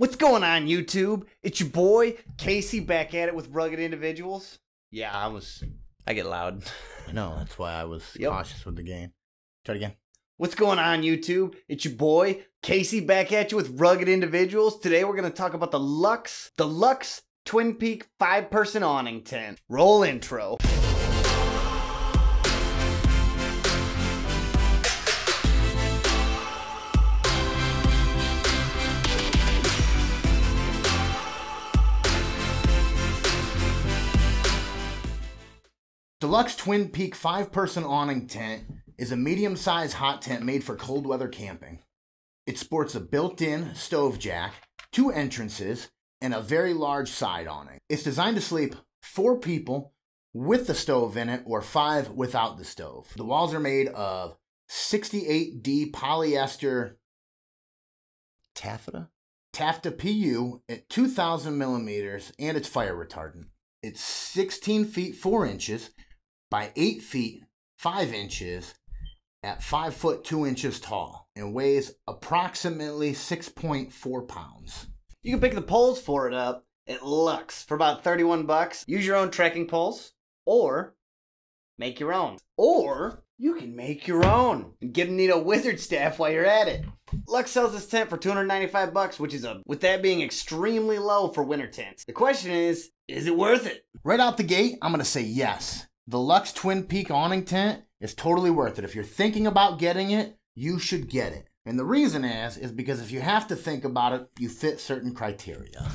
What's going on, YouTube? It's your boy, Casey, back at it with Rugged Individuals. Yeah, I get loud. I know, that's why I was cautious with the game. Try it again. What's going on, YouTube? It's your boy, Casey, back at you with Rugged Individuals. Today we're going to talk about the Luxe Twinpeak 5-person awning tent. Roll intro. The Luxe Twinpeak 5-person awning tent is a medium-sized hot tent made for cold weather camping. It sports a built-in stove jack, 2 entrances, and a very large side awning. It's designed to sleep 4 people with the stove in it or 5 without the stove. The walls are made of 68D polyester taffeta PU at 2,000 millimeters, and it's fire retardant. It's 16 feet 4 inches by 8 feet 5 inches at 5 foot 2 inches tall and weighs approximately 6.4 pounds. You can pick the poles for it up at Luxe for about 31 bucks. Use your own trekking poles or make your own. Or you can make your own and get a neato wizard staff while you're at it. Luxe sells this tent for 295 bucks, which is with that being extremely low for winter tents. The question is it worth it? Right out the gate, I'm going to say yes. The Luxe Twinpeak awning tent is totally worth it. If you're thinking about getting it, you should get it. And the reason is because if you have to think about it, you fit certain criteria.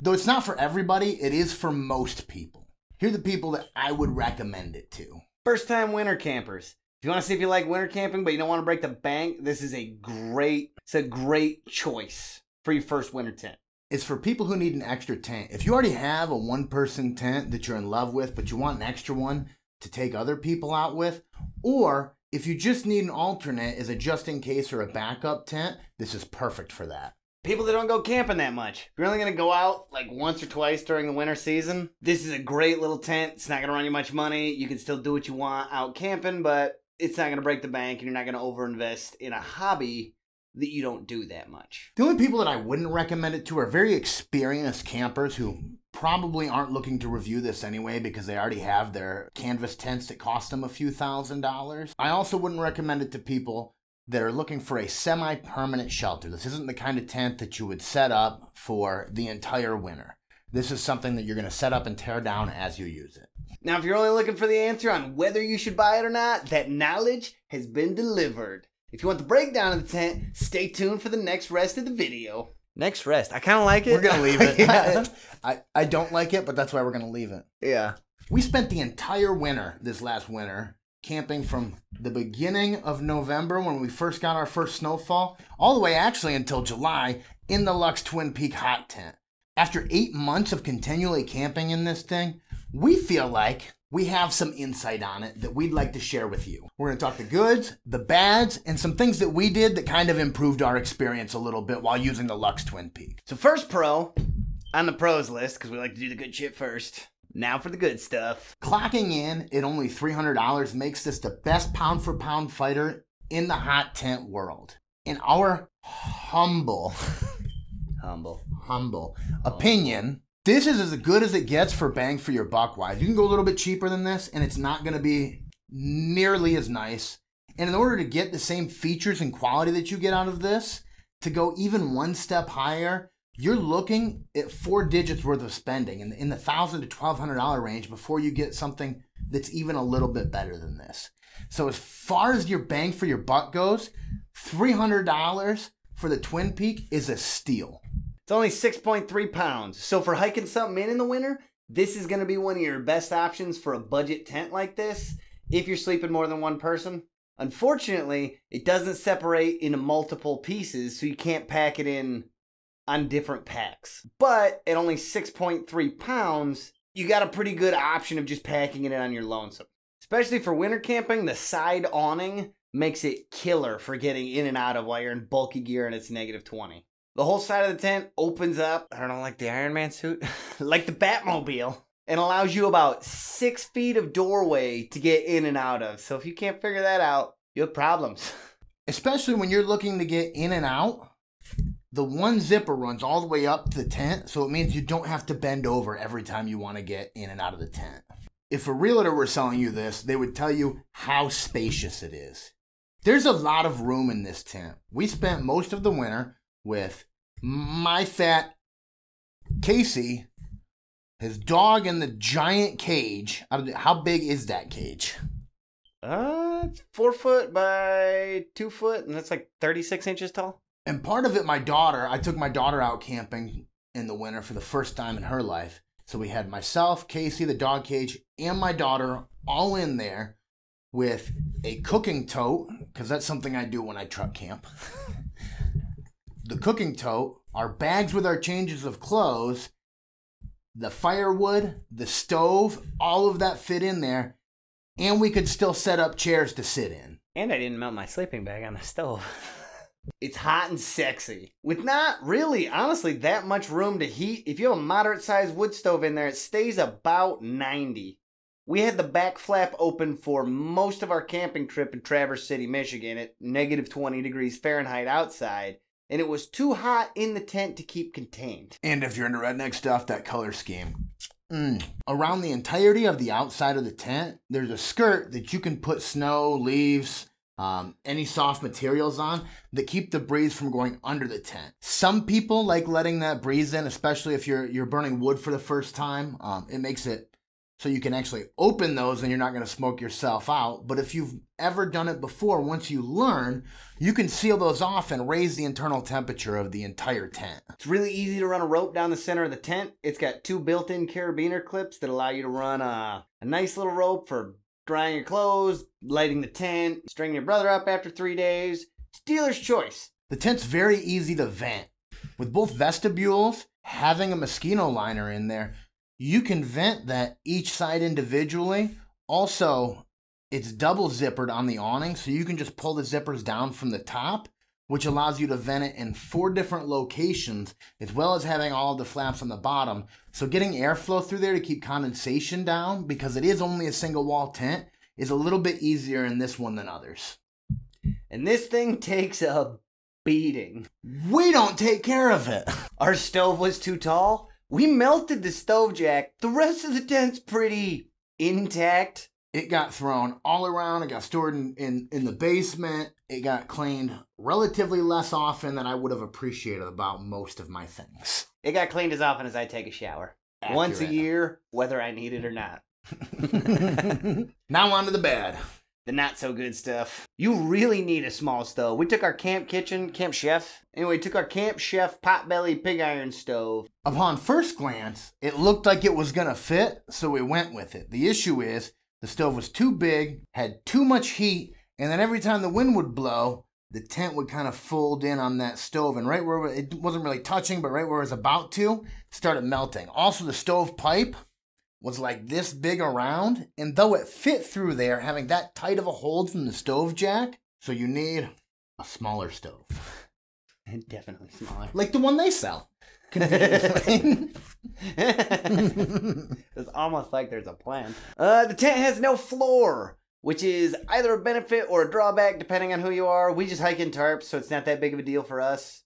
Though it's not for everybody, it is for most people. Here are the people that I would recommend it to. First time winter campers. If you want to see if you like winter camping but you don't want to break the bank, this is a great choice for your first winter tent. It's for people who need an extra tent. If you already have a 1-person tent that you're in love with, but you want an extra one to take other people out with, or if you just need an alternate as a just-in-case or a backup tent, this is perfect for that. People that don't go camping that much. If you're only going to go out like once or twice during the winter season, this is a great little tent. It's not going to run you much money. You can still do what you want out camping, but it's not going to break the bank, and you're not going to overinvest in a hobby that you don't do that much. The only people that I wouldn't recommend it to are very experienced campers who probably aren't looking to review this anyway because they already have their canvas tents that cost them a few $1,000s. I also wouldn't recommend it to people that are looking for a semi-permanent shelter. This isn't the kind of tent that you would set up for the entire winter. This is something that you're going to set up and tear down as you use it. Now, if you're only looking for the answer on whether you should buy it or not, that knowledge has been delivered. If you want the breakdown of the tent, stay tuned for the next rest of the video. Next rest. I kind of like it. We're going to leave it. Yeah. I don't like it, but that's why we're going to leave it. Yeah. We spent the entire winter, this last winter, camping from the beginning of November when we first got our first snowfall, all the way actually until July in the Luxe Twinpeak hot tent. After 8 months of continually camping in this thing, we feel like we have some insight on it that we'd like to share with you. We're going to talk the goods, the bads, and some things that we did that kind of improved our experience a little bit while using the Luxe Twinpeak. So first pro on the pros list, because we like to do the good shit first. Now for the good stuff. Clocking in at only $300 makes this the best pound-for-pound fighter in the hot tent world. In our humble opinion, this is as good as it gets for bang for your buck wise. You can go a little bit cheaper than this, and it's not going to be nearly as nice. And in order to get the same features and quality that you get out of this, to go even one step higher, you're looking at 4 digits worth of spending in the $1,000 to $1,200 range before you get something that's even a little bit better than this. So as far as your bang for your buck goes, $300 for the Twinpeak is a steal. It's only 6.3 pounds. So for hiking something in the winter, this is going to be one of your best options for a budget tent like this if you're sleeping more than one person. Unfortunately, it doesn't separate into multiple pieces, so you can't pack it in on different packs. But at only 6.3 pounds, you got a pretty good option of just packing it on your lonesome. Especially for winter camping, the side awning makes it killer for getting in and out of while you're in bulky gear and it's -20. The whole side of the tent opens up, I don't know, like the Iron Man suit, like the Batmobile, and allows you about 6 feet of doorway to get in and out of. So if you can't figure that out, you have problems. Especially when you're looking to get in and out, the one zipper runs all the way up to the tent, so it means you don't have to bend over every time you want to get in and out of the tent. If a realtor were selling you this, they would tell you how spacious it is. There's a lot of room in this tent. We spent most of the winter with my fat Casey, his dog in the giant cage. How big is that cage? It's 4 foot by 2 foot, and that's like 36 inches tall. And part of it, I took my daughter out camping in the winter for the first time in her life. So we had myself, Casey, the dog cage, and my daughter all in there with a cooking tote, because that's something I do when I truck camp. The cooking tote, our bags with our changes of clothes, the firewood, the stove, all of that fit in there. And we could still set up chairs to sit in. And I didn't melt my sleeping bag on the stove. It's hot and sexy. With not really, honestly, that much room to heat. If you have a moderate-sized wood stove in there, it stays about 90. We had the back flap open for most of our camping trip in Traverse City, Michigan at negative 20 degrees Fahrenheit outside. And it was too hot in the tent to keep contained. And if you're into redneck stuff, that color scheme. Around the entirety of the outside of the tent, there's a skirt that you can put snow, leaves, any soft materials on that keep the breeze from going under the tent. Some people like letting that breeze in, especially if you're burning wood for the first time. It makes it so you can actually open those and you're not going to smoke yourself out. But if you've ever done it before, once you learn, you can seal those off and raise the internal temperature of the entire tent. It's really easy to run a rope down the center of the tent. It's got 2 built-in carabiner clips that allow you to run a nice little rope for drying your clothes, lighting the tent, stringing your brother up after 3 days. It's dealer's choice. The tent's very easy to vent. With both vestibules, having a mosquito liner in there, you can vent that each side individually. Also, it's double zippered on the awning, so you can just pull the zippers down from the top, which allows you to vent it in 4 different locations, as well as having all of the flaps on the bottom. So getting airflow through there to keep condensation down, because it is only a single wall tent, is a little bit easier in this one than others. And this thing takes a beating. We don't take care of it. Our stove was too tall. We melted the stove jack. The rest of the tent's pretty intact. It got thrown all around. It got stored in the basement. It got cleaned relatively less often than I would have appreciated about most of my things. It got cleaned as often as I take a shower. Accurate. Once a year, whether I need it or not. Now on to the bad. The not so good stuff. You really need a small stove. We took our Camp Chef potbelly pig iron stove. Upon first glance, it looked like it was gonna fit, so we went with it. The issue is, the stove was too big, had too much heat, and then every time the wind would blow, the tent would kind of fold in on that stove, and right where it wasn't really touching, but right where it was about to, started melting. Also, the stove pipe was like this big around, and though it fit through there, having that tight of a hold from the stove jack, so you need a smaller stove. Definitely smaller. Like the one they sell. It's almost like there's a plan. The tent has no floor, which is either a benefit or a drawback depending on who you are. We just hike in tarps, so it's not that big of a deal for us.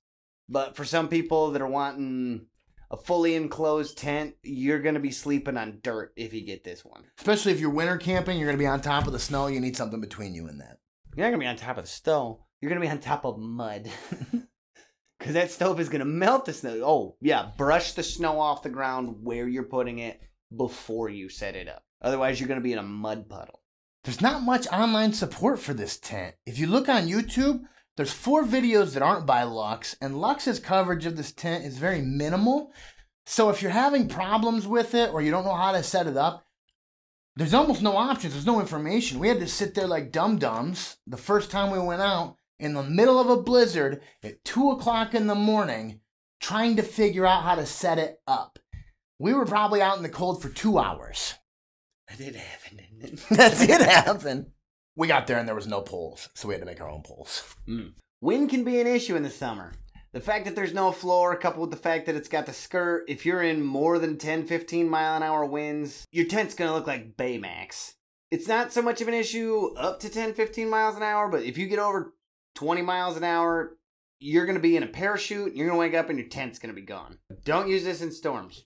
But for some people that are wanting a fully enclosed tent, you're going to be sleeping on dirt if you get this one. Especially if you're winter camping, you're going to be on top of the snow. You need something between you and that. You're not going to be on top of the stove. You're going to be on top of mud. Because that stove is going to melt the snow. Oh, yeah. Brush the snow off the ground where you're putting it before you set it up. Otherwise, you're going to be in a mud puddle. There's not much online support for this tent. If you look on YouTube, there's 4 videos that aren't by Luxe, and Luxe's coverage of this tent is very minimal. So if you're having problems with it or you don't know how to set it up, there's almost no options. There's no information. We had to sit there like dum-dums the first time we went out in the middle of a blizzard at 2 o'clock in the morning trying to figure out how to set it up. We were probably out in the cold for 2 hours. That did happen, didn't it? That did happen. We got there and there was no poles, so we had to make our own poles. Wind can be an issue in the summer. The fact that there's no floor, coupled with the fact that it's got the skirt, if you're in more than 10, 15 mile an hour winds, your tent's going to look like Baymax. It's not so much of an issue up to 10, 15 miles an hour, but if you get over 20 miles an hour, you're going to be in a parachute, and you're going to wake up and your tent's going to be gone. Don't use this in storms.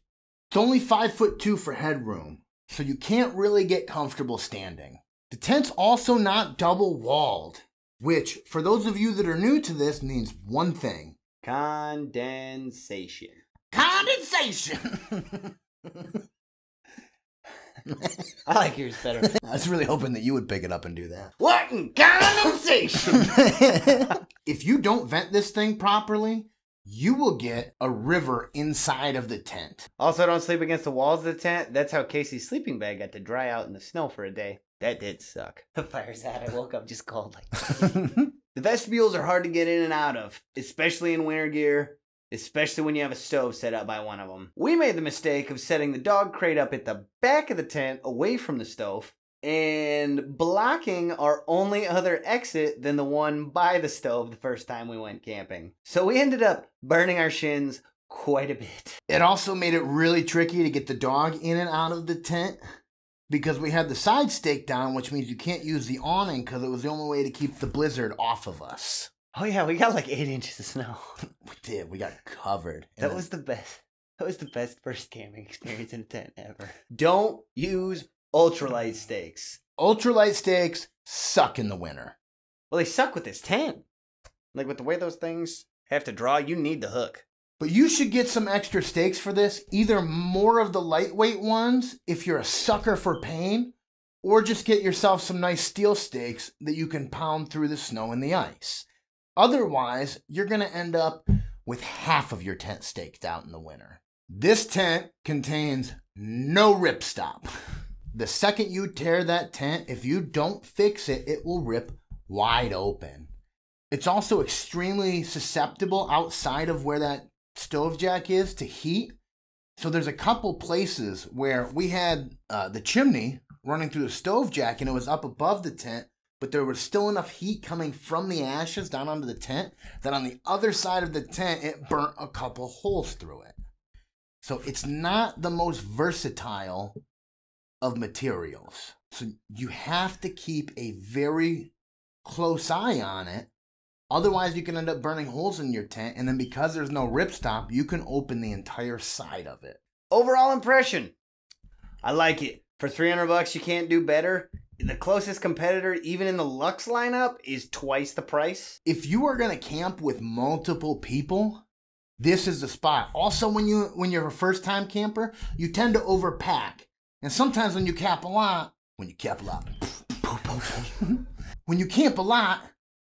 It's only 5'2" for headroom, so you can't really get comfortable standing. The tent's also not double walled, which, for those of you that are new to this, means one thing. Condensation. Condensation! I like yours better. I was really hoping that you would pick it up and do that. What in condensation? If you don't vent this thing properly, you will get a river inside of the tent. Also, don't sleep against the walls of the tent. That's how Casey's sleeping bag got to dry out in the snow for a day. That did suck. The fire's out. I woke up just cold like that. The vestibules are hard to get in and out of, especially in winter gear, especially when you have a stove set up by one of them. We made the mistake of setting the dog crate up at the back of the tent away from the stove and blocking our only other exit than the one by the stove the first time we went camping. So we ended up burning our shins quite a bit. It also made it really tricky to get the dog in and out of the tent because we had the side stake down, which means you can't use the awning because it was the only way to keep the blizzard off of us. Oh yeah, we got like 8 inches of snow. We did. We got covered. That was the best. That was the best first camping experience in a tent ever. Don't use ultralight stakes. Ultralight stakes suck in the winter. Well, they suck with this tent. Like with the way those things have to draw, you need the hook. But you should get some extra stakes for this. Either more of the lightweight ones if you're a sucker for pain, or just get yourself some nice steel stakes that you can pound through the snow and the ice. Otherwise, you're going to end up with half of your tent staked out in the winter. This tent contains no ripstop. The second you tear that tent, if you don't fix it, it will rip wide open. It's also extremely susceptible outside of where that stove jack is to heat. So there's a couple places where we had the chimney running through the stove jack and it was up above the tent, but there was still enough heat coming from the ashes down onto the tent that on the other side of the tent, it burnt a couple holes through it. So it's not the most versatile of materials. So you have to keep a very close eye on it. Otherwise, you can end up burning holes in your tent. And then because there's no ripstop, you can open the entire side of it. Overall impression. I like it. For $300, you can't do better. The closest competitor, even in the Luxe lineup, is twice the price. If you are going to camp with multiple people, this is the spot. Also, when you're a first-time camper, you tend to overpack. And sometimes when you camp a lot,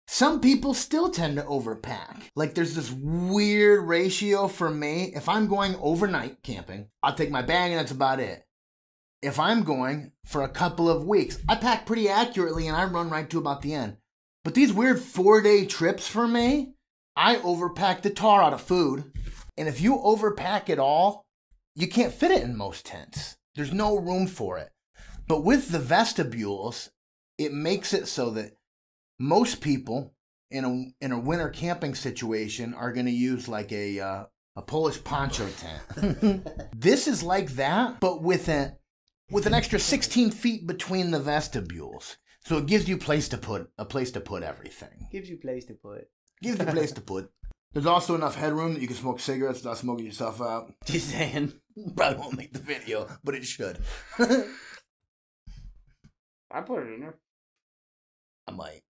some people still tend to overpack. Like there's this weird ratio for me. If I'm going overnight camping, I'll take my bag and that's about it. If I'm going for a couple of weeks, I pack pretty accurately and I run right to about the end. But these weird 4-day trips for me, I overpack the tar out of food. And if you overpack it all, you can't fit it in most tents. There's no room for it. But with the vestibules, it makes it so that most people in a winter camping situation are going to use like a Polish poncho tent. This is like that, but with an extra 16 feet between the vestibules. So it gives you a place to put everything. Gives you place to put. Gives you a place to put. There's also enough headroom that you can smoke cigarettes without smoking yourself out. Just saying. Probably won't make the video, but it should. I put it in there. I might.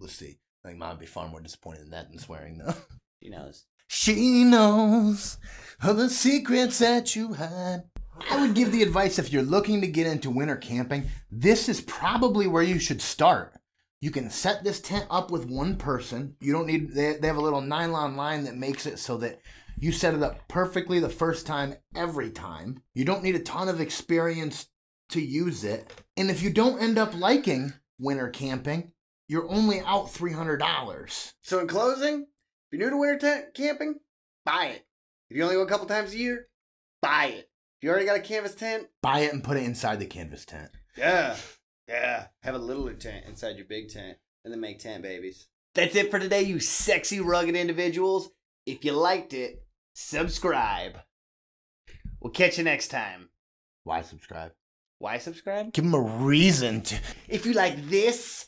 We'll see. I think Mom would be far more disappointed in that than swearing, though. She knows. She knows all the secrets that you had. I would give the advice if you're looking to get into winter camping, this is probably where you should start. You can set this tent up with one person. You don't need, they have a little nylon line that makes it so that you set it up perfectly the first time, every time. You don't need a ton of experience to use it. And if you don't end up liking winter camping, you're only out $300. So in closing, if you're new to winter tent camping, buy it. If you only go a couple times a year, buy it. If you already got a canvas tent, buy it and put it inside the canvas tent. Yeah. Have a littler tent inside your big tent and then make tent babies. That's it for today, you sexy, rugged individuals. If you liked it, subscribe. We'll catch you next time. Why subscribe? Why subscribe? Give them a reason to. If you like this,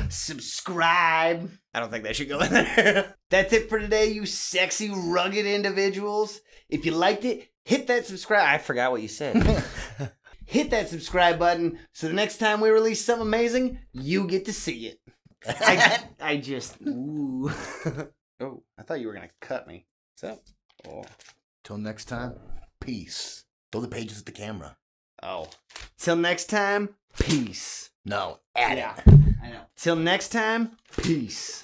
subscribe. I don't think that should go in there. That's it for today, you sexy, rugged individuals. If you liked it, hit that subscribe. I forgot what you said. Hit that subscribe button so the next time we release something amazing, you get to see it. I just... Ooh. Oh, I thought you were going to cut me. What's up? Oh. Till next time, peace. Throw the pages at the camera. Oh. Till next time, peace. No, add it. I know. Till next time, peace.